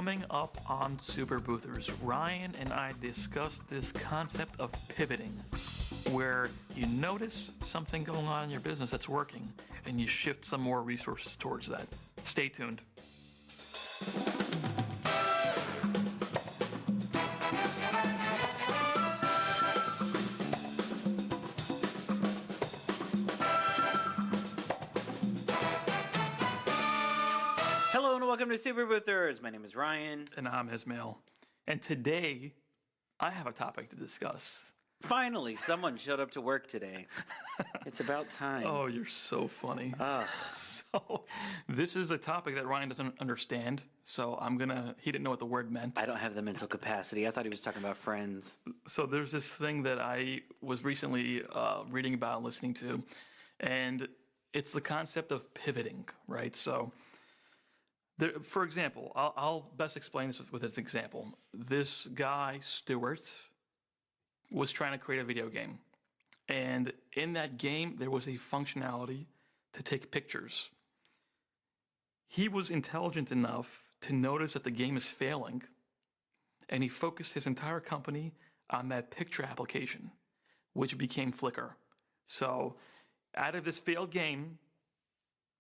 Coming up on Super Boothers, Ryan and I discussed this concept of pivoting, where you notice something going on in your business that's working, and you shift some more resources towards that. Stay tuned. Hello and welcome to Super Boothers. My name is Ryan. And I'm Ismail. And today, I have a topic to discuss. Finally, someone showed up to work today. It's about time. Oh, you're so funny. So, this is a topic that Ryan doesn't understand. So, he didn't know what the word meant. I don't have the mental capacity. I thought he was talking about Friends. So, there's this thing that I was recently reading about and listening to. And it's the concept of pivoting, right? So, for example, I'll best explain this with this example. This guy, Stuart, was trying to create a video game. And in that game, there was a functionality to take pictures. He was intelligent enough to notice that the game is failing, and he focused his entire company on that picture application, which became Flickr. So out of this failed game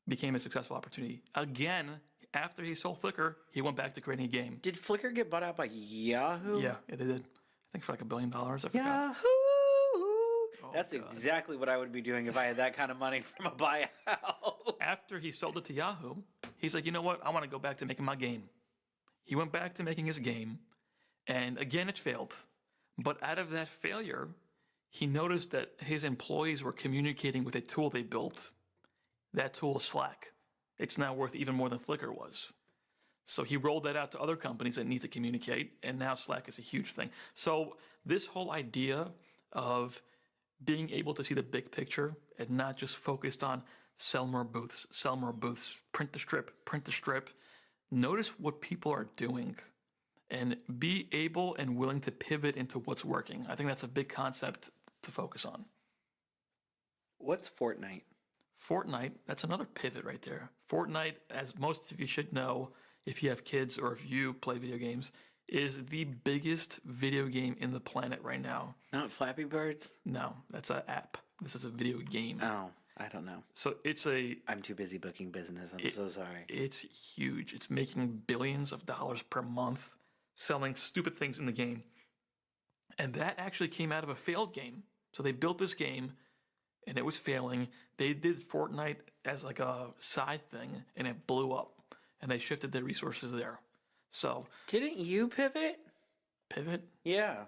became a successful opportunity. Again, after he sold Flickr, he went back to creating a game. Did Flickr get bought out by Yahoo? Yeah, they did. I think for like $1 billion. I forgot. Yahoo! That's God. exactly what I would be doing if I had that kind of money from a buyout. After he sold it to Yahoo, he's like, you know what? I want to go back to making my game. He went back to making his game, and again, it failed. But out of that failure, he noticed that his employees were communicating with a tool they built. That tool is Slack. It's now worth even more than Flickr was. So he rolled that out to other companies that need to communicate, and now Slack is a huge thing. So this whole idea of being able to see the big picture and not just focused on sell more booths, print the strip. Notice what people are doing and be able and willing to pivot into what's working. I think that's a big concept to focus on. What's Fortnite? Fortnite, that's another pivot right there. Fortnite, as most of you should know, if you have kids or if you play video games, is the biggest video game in the planet right now. Not Flappy Birds? No, that's an app. This is a video game. Oh, I don't know. So I'm too busy booking business. I'm so sorry. It's huge. It's making billions of dollars per month selling stupid things in the game. And that actually came out of a failed game. So they built this game and it was failing. They did Fortnite as like a side thing and it blew up. And they shifted their resources there. So Didn't you pivot? Pivot? Yeah.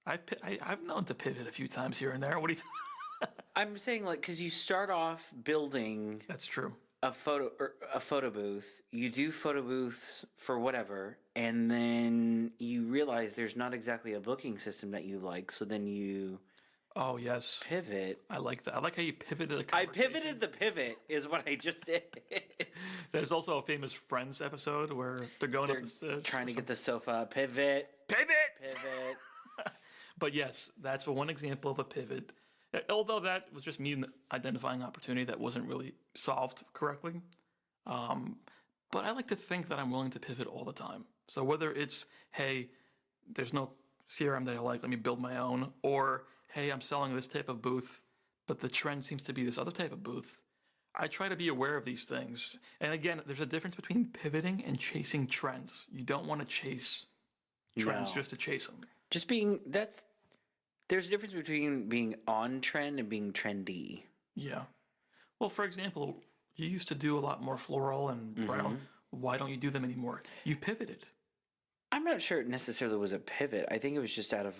I've known to pivot a few times here and there. What do you? I'm saying because you start off building. That's true. A photo booth. You do photo booths for whatever, and then you realize there's not exactly a booking system that you like. So then you. Oh yes. Pivot. I like that. I like how you pivoted the conversation. I pivoted the pivot is what I just did. There's also a famous Friends episode where they're going up the stairs. Trying to get the sofa. Pivot. But yes, that's one example of a pivot. Although that was just me identifying opportunity that wasn't really solved correctly. But I like to think that I'm willing to pivot all the time. So whether it's, hey, there's no CRM that I like, let me build my own, or hey, I'm selling this type of booth, but the trend seems to be this other type of booth. I try to be aware of these things. And again, there's a difference between pivoting and chasing trends. You don't want to chase trends just to chase them. There's a difference between being on trend and being trendy. Yeah. Well, for example, you used to do a lot more floral and brown. Mm-hmm. Why don't you do them anymore? You pivoted. I'm not sure it necessarily was a pivot. I think it was just out of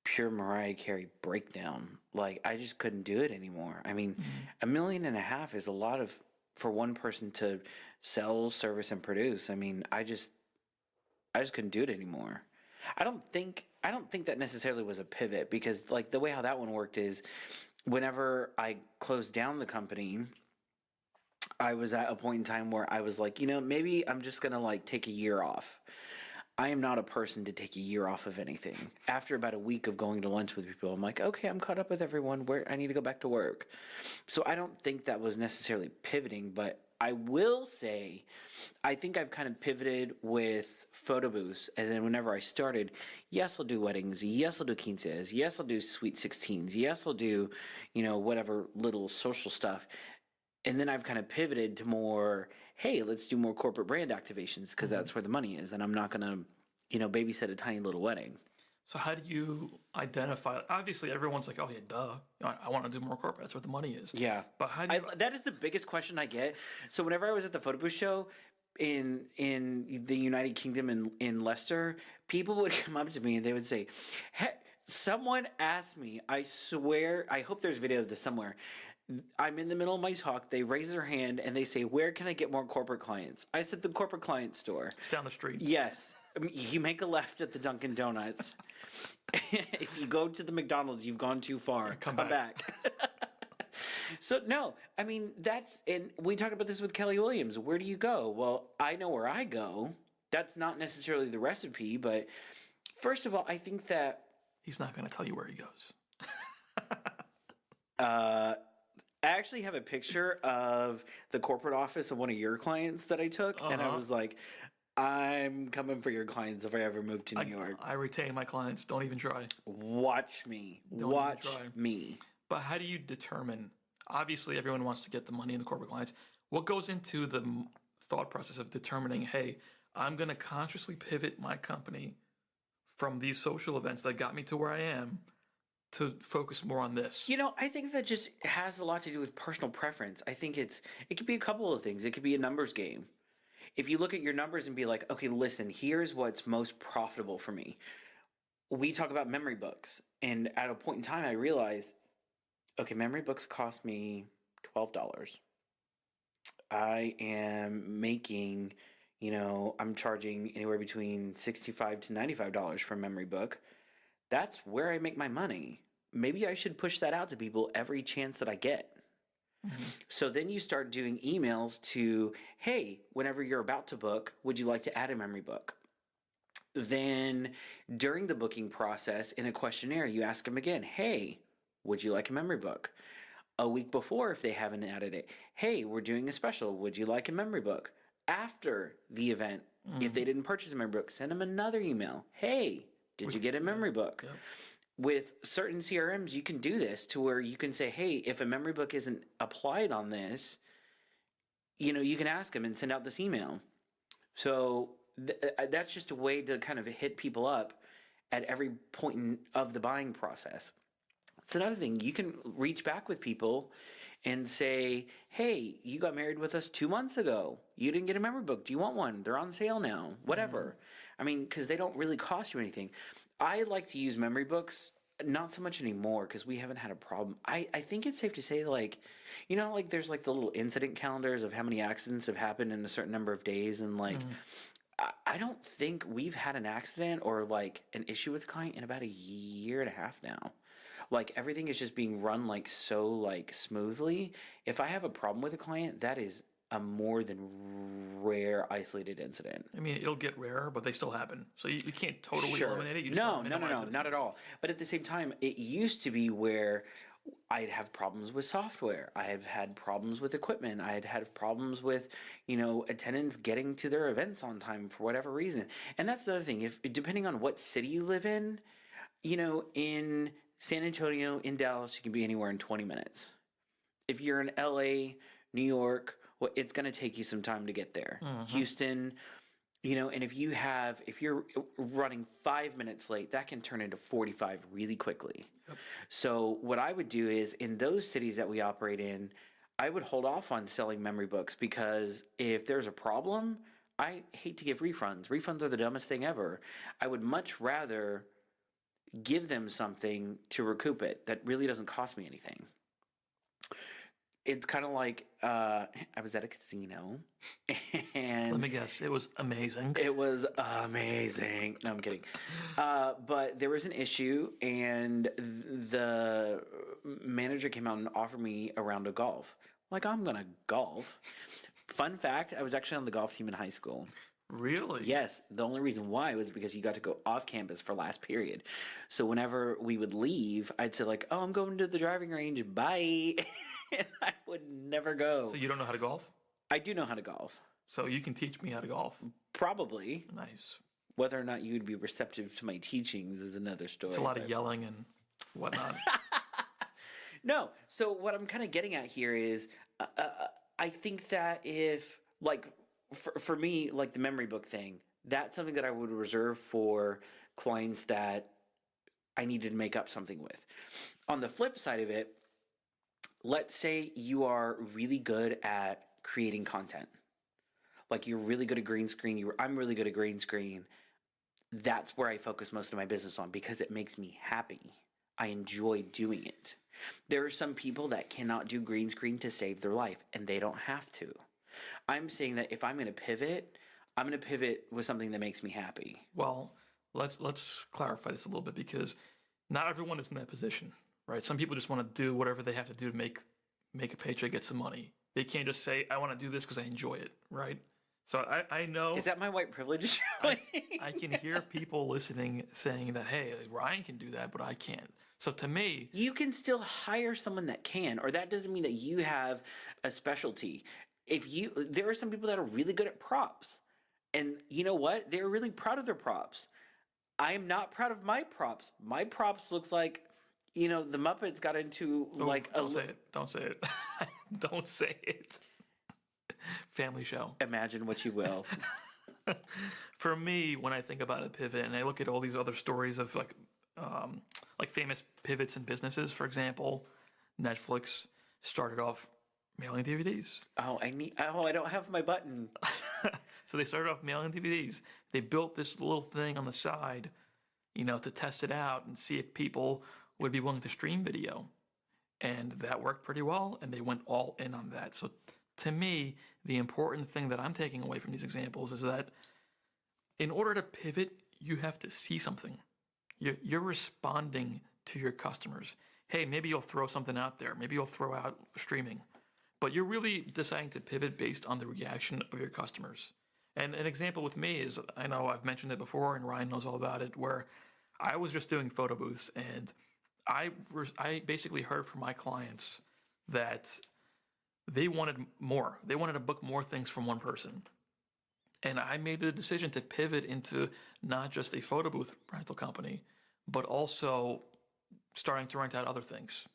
pure Mariah Carey breakdown. I just couldn't do it anymore. I mean, $1.5 million is a lot for one person to sell, service, and produce. I mean, I just couldn't do it anymore. I don't think that necessarily was a pivot because the way how that one worked is whenever I closed down the company, I was at a point in time where I was like, maybe I'm just going to take a year off. I am not a person to take a year off of anything. After about a week of going to lunch with people, I'm like, okay, I'm caught up with everyone. I need to go back to work. So I don't think that was necessarily pivoting, but I will say, I think I've kind of pivoted with photo booths, as in whenever I started, yes, I'll do weddings, yes, I'll do quinceas, yes, I'll do sweet 16s, yes, I'll do, whatever little social stuff. And then I've kind of pivoted to more, hey, let's do more corporate brand activations because that's where the money is. And I'm not going to, babysit a tiny little wedding. So how do you identify? Obviously, everyone's like, "Oh yeah, duh. I want to do more corporate. That's where the money is." Yeah. But how do you? That is the biggest question I get. So whenever I was at the photo booth show in the United Kingdom in Leicester, people would come up to me and they would say, hey, someone asked me, I swear, I hope there's video of this somewhere. I'm in the middle of my talk. They raise their hand and they say, where can I get more corporate clients? I said, the corporate client store. It's down the street. Yes. I mean, you make a left at the Dunkin' Donuts. If you go to the McDonald's, you've gone too far. Come back. So, no, I mean, and we talked about this with Kelly Williams. Where do you go? Well, I know where I go. That's not necessarily the recipe, but first of all, I think that. He's not going to tell you where he goes. I actually have a picture of the corporate office of one of your clients that I took, and I was like, I'm coming for your clients if I ever move to New York. I retain my clients. Don't even try. Watch me. Watch me. But how do you determine? Obviously, everyone wants to get the money in the corporate clients. What goes into the thought process of determining, hey, I'm going to consciously pivot my company from these social events that got me to where I am to focus more on this? I think that just has a lot to do with personal preference. I think it could be a couple of things. It could be a numbers game. If you look at your numbers and be like, okay, listen, here's what's most profitable for me. We talk about memory books. And at a point in time, I realized, okay, memory books cost me $12. I am making, I'm charging anywhere between $65 to $95 for a memory book. That's where I make my money. Maybe I should push that out to people every chance that I get. Mm-hmm. So then you start doing emails to, hey, whenever you're about to book, would you like to add a memory book? Then during the booking process in a questionnaire, you ask them again, hey, would you like a memory book? A week before, if they haven't added it, hey, we're doing a special. Would you like a memory book? After the event, if they didn't purchase a memory book, send them another email. Hey, did you get a memory book? Yep. With certain CRMs, you can do this to where you can say, hey, if a memory book isn't applied on this, you can ask them and send out this email. So that's just a way to kind of hit people up at every point of the buying process. It's another thing. You can reach back with people and say, hey, you got married with us 2 months ago. You didn't get a memory book. Do you want one? They're on sale now. Whatever. I mean, because they don't really cost you anything. I like to use memory books, not so much anymore because we haven't had a problem. I think it's safe to say, there's the little incident calendars of how many accidents have happened in a certain number of days. And I don't think we've had an accident or an issue with a client in about a year and a half now. Everything is just being run so smoothly. If I have a problem with a client, that is a more than rare isolated incident. I mean, it'll get rarer, but they still happen. So you can't totally eliminate it. You just No, not at all. But at the same time, it used to be where I'd have problems with software. I have had problems with equipment. I had problems with, attendants getting to their events on time for whatever reason. And that's the other thing. If depending on what city you live in, in San Antonio, in Dallas, you can be anywhere in 20 minutes. If you're in LA, New York, well, it's going to take you some time to get there. Houston, and if you're running 5 minutes late, that can turn into 45 really quickly. Yep. So what I would do is in those cities that we operate in, I would hold off on selling memory books because if there's a problem, I hate to give refunds. Refunds are the dumbest thing ever. I would much rather give them something to recoup it that really doesn't cost me anything. It's kind of like I was at a casino and let me guess, it was amazing. It was amazing. No, I'm kidding. But there was an issue and the manager came out and offered me a round of golf. I'm going to golf. Fun fact, I was actually on the golf team in high school. Really? Yes. The only reason why was because you got to go off campus for last period. So whenever we would leave, I'd say oh, I'm going to the driving range. Bye. And I would never go. So you don't know how to golf? I do know how to golf. So you can teach me how to golf. Probably. Nice. Whether or not you would be receptive to my teachings is another story. It's a lot of yelling and whatnot. No. So what I'm kind of getting at here is, I think that if, like, for me, like the memory book thing, that's something that I would reserve for clients that I needed to make up something with. On the flip side of it, let's say you are really good at creating content. Like you're really good at green screen. I'm really good at green screen. That's where I focus most of my business on because it makes me happy. I enjoy doing it. There are some people that cannot do green screen to save their life, and they don't have to. I'm saying that if I'm going to pivot, I'm going to pivot with something that makes me happy. Well, let's clarify this a little bit because not everyone is in that position, right? Some people just want to do whatever they have to do to make a paycheck, get some money. They can't just say, I want to do this because I enjoy it, right? So I know. Is that my white privilege? I can hear people listening saying that, hey, Ryan can do that, but I can't. So to me, you can still hire someone that can, or that doesn't mean that you have a specialty. There are some people that are really good at props, and you know what? They're really proud of their props. I am not proud of my props. My props looks like, the Muppets got into don't say it. Don't say it. Don't say it. Family show. Imagine what you will. For me, when I think about a pivot and I look at all these other stories of like famous pivots in businesses, for example, Netflix started off mailing DVDs. I don't have my button. So they started off mailing DVDs. They built this little thing on the side, to test it out and see if people would be willing to stream video. And that worked pretty well, and they went all in on that. So to me, the important thing that I'm taking away from these examples is that in order to pivot, you have to see something. You're responding to your customers. Hey, maybe you'll throw something out there. Maybe you'll throw out streaming. But you're really deciding to pivot based on the reaction of your customers. And an example with me is, I know I've mentioned it before, and Ryan knows all about it, where I was just doing photo booths, and I basically heard from my clients that they wanted more. They wanted to book more things from one person. And I made the decision to pivot into not just a photo booth rental company, but also starting to rent out other things.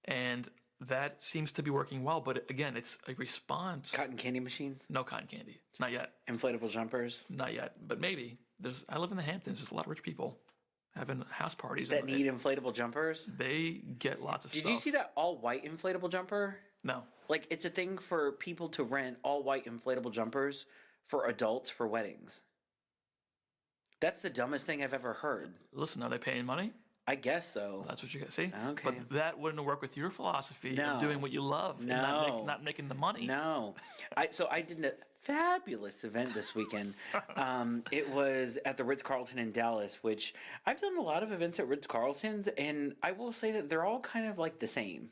And that seems to be working well. But again, it's a response. Cotton candy machines? No cotton candy. Not yet. Inflatable jumpers? Not yet. But maybe. I live in the Hamptons. There's a lot of rich people having house parties. That need inflatable jumpers? They get lots of stuff. Did you see that all-white inflatable jumper? No. Like, it's a thing for people to rent all-white inflatable jumpers for adults for weddings. That's the dumbest thing I've ever heard. Listen, are they paying money? I guess so. That's what you got. See? Okay. But that wouldn't work with your philosophy of doing what you love and not making the money. No. So I did a fabulous event this weekend. It was at the Ritz-Carlton in Dallas, which I've done a lot of events at Ritz-Carltons, and I will say that they're all kind of like the same.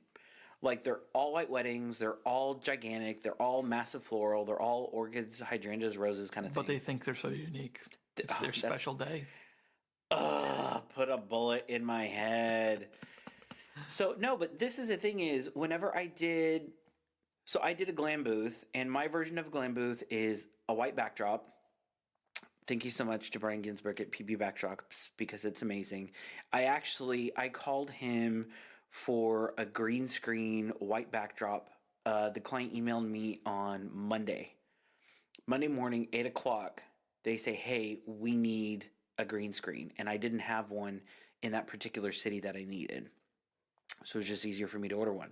Like, they're all white weddings, they're all gigantic, they're all massive floral, they're all orchids, hydrangeas, roses kind of thing. But they think they're so unique. It's their special day. Put a bullet in my head. So, no, but this is the thing is, whenever I did a glam booth, and my version of a glam booth is a white backdrop. Thank you so much to Brian Ginsberg at PB Backdrops, because it's amazing. I called him for a green screen white backdrop. The client emailed me on Monday morning, 8:00. They say, hey, we need a green screen. And I didn't have one in that particular city that I needed. So it was just easier for me to order one.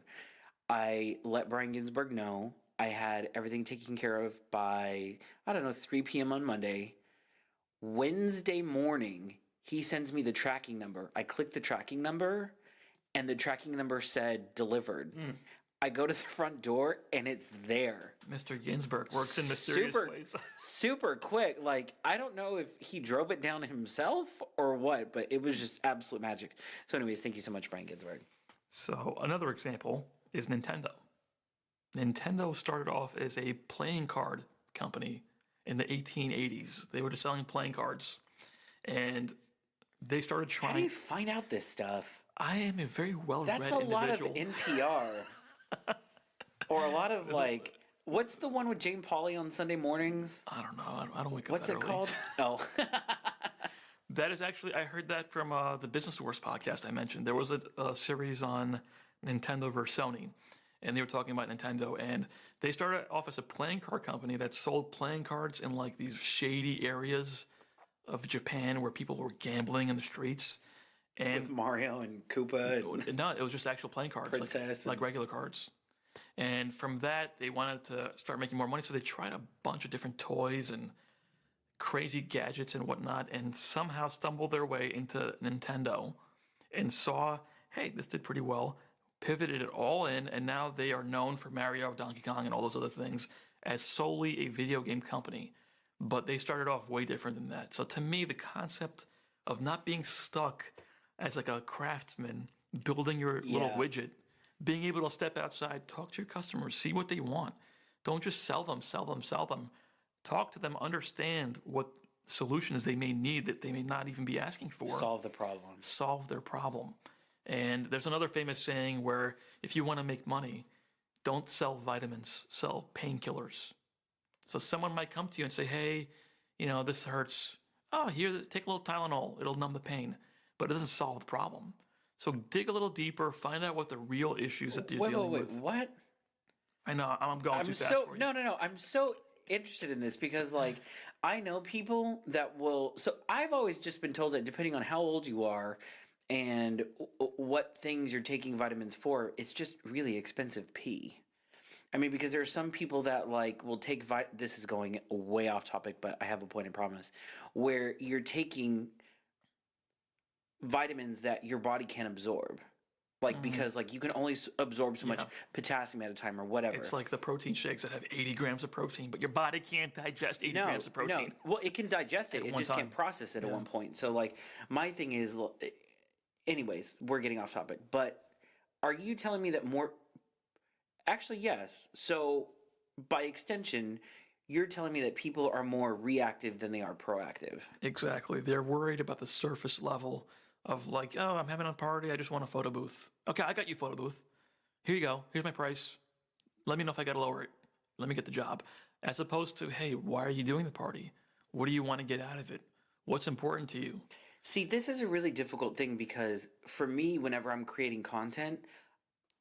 I let Brian Ginsberg know. I had everything taken care of by, 3 p.m. on Monday. Wednesday morning, he sends me the tracking number. I click the tracking number, and the tracking number said delivered. I go to the front door, and it's there. Mr. Ginsberg works in mysterious ways. Super quick. Like, I don't know if he drove it down himself or what, but it was just absolute magic. So anyways, thank you so much, Brian Ginsberg. So another example is Nintendo. Nintendo started off as a playing card company in the 1880s. They were just selling playing cards. And they started trying... How do you find out this stuff? I am a very well-read individual. That's a lot of NPR. Or a lot of, What's the one with Jane Pauley on Sunday mornings? I don't know. I don't wake up What's that it early. called? Oh, That is actually, I heard that from the Business Wars podcast I mentioned. There was a series on Nintendo versus Sony, and they were talking about Nintendo, and they started off as a playing card company that sold playing cards in like these shady areas of Japan where people were gambling in the streets. with And Mario and Koopa and no, it was just actual playing cards, Princess like and- regular cards. And from that, they wanted to start making more money, so they tried a bunch of different toys and crazy gadgets and whatnot, and somehow stumbled their way into Nintendo and saw, hey, this did pretty well, pivoted it all in, and now they are known for Mario, Donkey Kong, and all those other things as solely a video game company. But they started off way different than that. So to me, the concept of not being stuck as like a craftsman, building your little Yeah. widget, being able to step outside, talk to your customers, see what they want. Don't just sell them, sell them, sell them. Talk to them, understand what solutions they may need that they may not even be asking for. solve the problem. Solve their problem. And there's another famous saying where if you want to make money, don't sell vitamins, sell painkillers. So someone might come to you and say, hey, this hurts. Oh, here, take a little Tylenol. It'll numb the pain. But it doesn't solve the problem. So dig a little deeper, find out what the real issues that you're dealing with. What? I know, I'm going too fast for you. No. I'm so interested in this because, like, I know people that will. So I've always just been told that depending on how old you are and what things you're taking vitamins for, it's just really expensive pee. I mean, because there are some people that like will take this is going way off topic, but I have a point, I promise, where you're taking vitamins that your body can't absorb. Like, because like you can only absorb so much potassium at a time or whatever. It's like the protein shakes that have 80 grams of protein, but your body can't digest 80 grams of protein. No. Well, it can digest it. It one just time. can't process it at one point. So, like, my thing is, anyways, we're getting off topic. But are you telling me that more? Actually, yes. So, by extension, you're telling me that people are more reactive than they are proactive. Exactly. They're worried about the surface level of like, oh, I'm having a party. I just want a photo booth. Okay, I got you photo booth. Here you go. Here's my price. Let me know if I got to lower it. Let me get the job. As opposed to, hey, why are you doing the party? What do you want to get out of it? What's important to you? See, this is a really difficult thing because for me, whenever I'm creating content,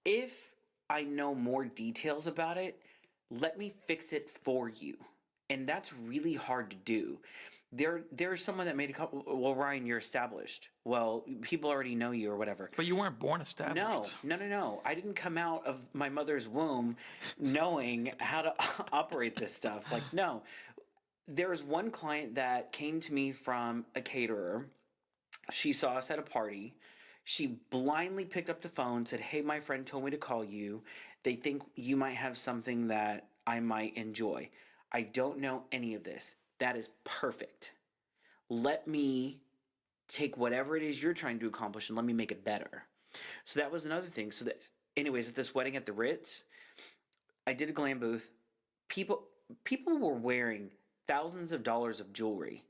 if I know more details about it, let me fix it for you. And that's really hard to do. There's someone that made a couple. Well, Ryan, you're established. Well, people already know you or whatever. But you weren't born established. No. I didn't come out of my mother's womb knowing how to operate this stuff. Like, no. There was one client that came to me from a caterer. She saw us at a party. She blindly picked up the phone, said, hey, my friend told me to call you. They think you might have something that I might enjoy. I don't know any of this. That is perfect. Let me take whatever it is you're trying to accomplish and let me make it better. So that was another thing. So that, anyways, at this wedding at the Ritz, I did a glam booth. People were wearing thousands of dollars of jewelry,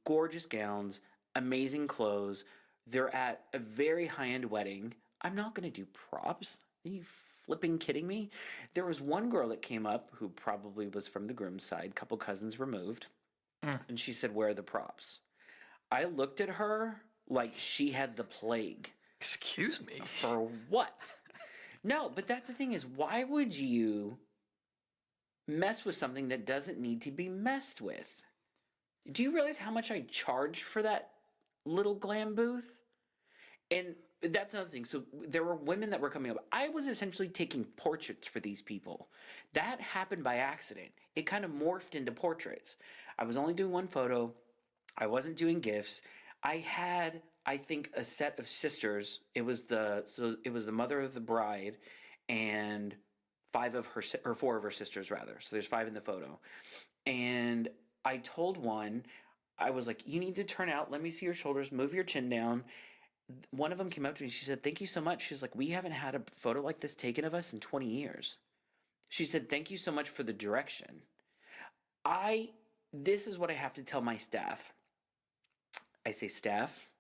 gorgeous gowns, amazing clothes. They're at a very high-end wedding. I'm not going to do props. Are you flipping kidding me? There was one girl that came up who probably was from the groom's side, couple cousins removed. And she said, where are the props? I looked at her like she had the plague. Excuse me. For what? No, but that's the thing is, why would you mess with something that doesn't need to be messed with? Do you realize how much I charged for that little glam booth? And that's another thing. So there were women that were coming up. I was essentially taking portraits for these people. That happened by accident. It kind of morphed into portraits. I was only doing one photo. I wasn't doing gifts. I had, I think, a set of sisters. It was the mother of the bride and four of her sisters rather. So there's 5 in the photo. And I told one, I was like, you need to turn out. Let me see your shoulders. Move your chin down. One of them came up to me. She said, thank you so much. She's like, we haven't had a photo like this taken of us in 20 years. She said, thank you so much for the direction. This is what I have to tell my staff. I say, staff,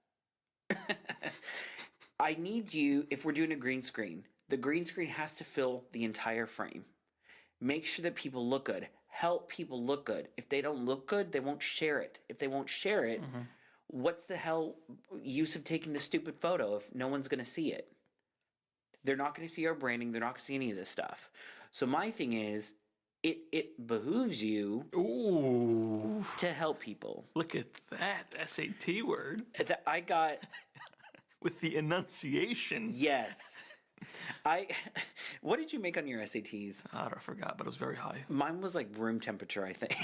I need you, if we're doing a green screen, the green screen has to fill the entire frame. Make sure that people look good. Help people look good. If they don't look good, they won't share it. If they won't share it, what's the hell use of taking the stupid photo if no one's going to see it? They're not going to see our branding. They're not going to see any of this stuff. So my thing is, it behooves you Ooh, to help people. look at that SAT word I got, with the enunciation. yes. What did you make on your SATs? I forgot, but it was very high. Mine was like room temperature, I think.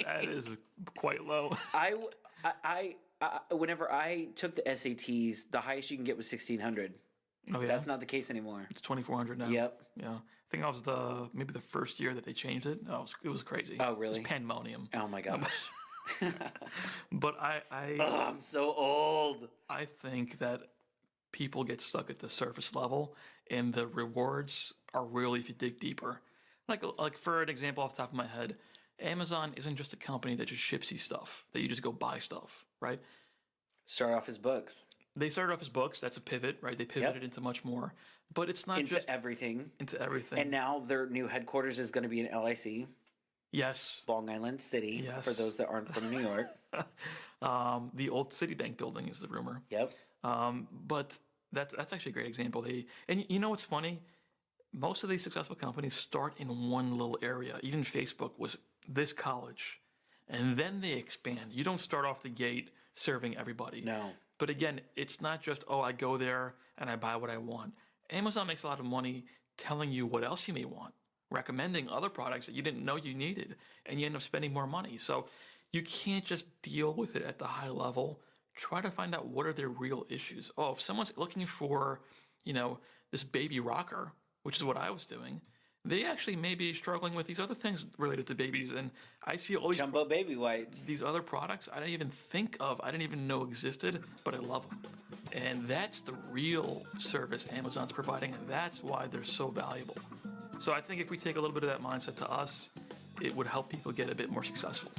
That is quite low. Whenever I took the SATs, the highest you can get was 1600. Oh yeah, That's not the case anymore. it's 2400 now. Yep. Yeah, I think that was maybe the first year that they changed it. Oh, it was crazy. Oh, really? It was pandemonium. Oh my gosh. But I'm so old. I think that people get stuck at the surface level, and the rewards are really if you dig deeper. Like for an example off the top of my head, Amazon isn't just a company that just ships you stuff, that you just go buy stuff, right? Start off as books. They started off as books. That's a pivot, right? They pivoted into much more. But it's not Into just everything. into everything. And now their new headquarters is going to be in LIC, Yes. Long Island City, Yes. for those that aren't from New York. The old Citibank building is the rumor. Yep. But that's actually a great example. And you know what's funny? Most of these successful companies start in one little area. Even Facebook was this college, and then they expand. You don't start off the gate serving everybody. No. But again, it's not just, oh, I go there and I buy what I want. Amazon makes a lot of money telling you what else you may want, recommending other products that you didn't know you needed, and you end up spending more money. So you can't just deal with it at the high level. Try to find out what are their real issues. Oh, if someone's looking for, this baby rocker, which is what I was doing, they actually may be struggling with these other things related to babies. And I see all these Jumbo baby wipes. these other products I didn't even think of, I didn't even know existed, but I love them. And that's the real service Amazon's providing, and that's why they're so valuable. So I think if we take a little bit of that mindset to us, it would help people get a bit more successful.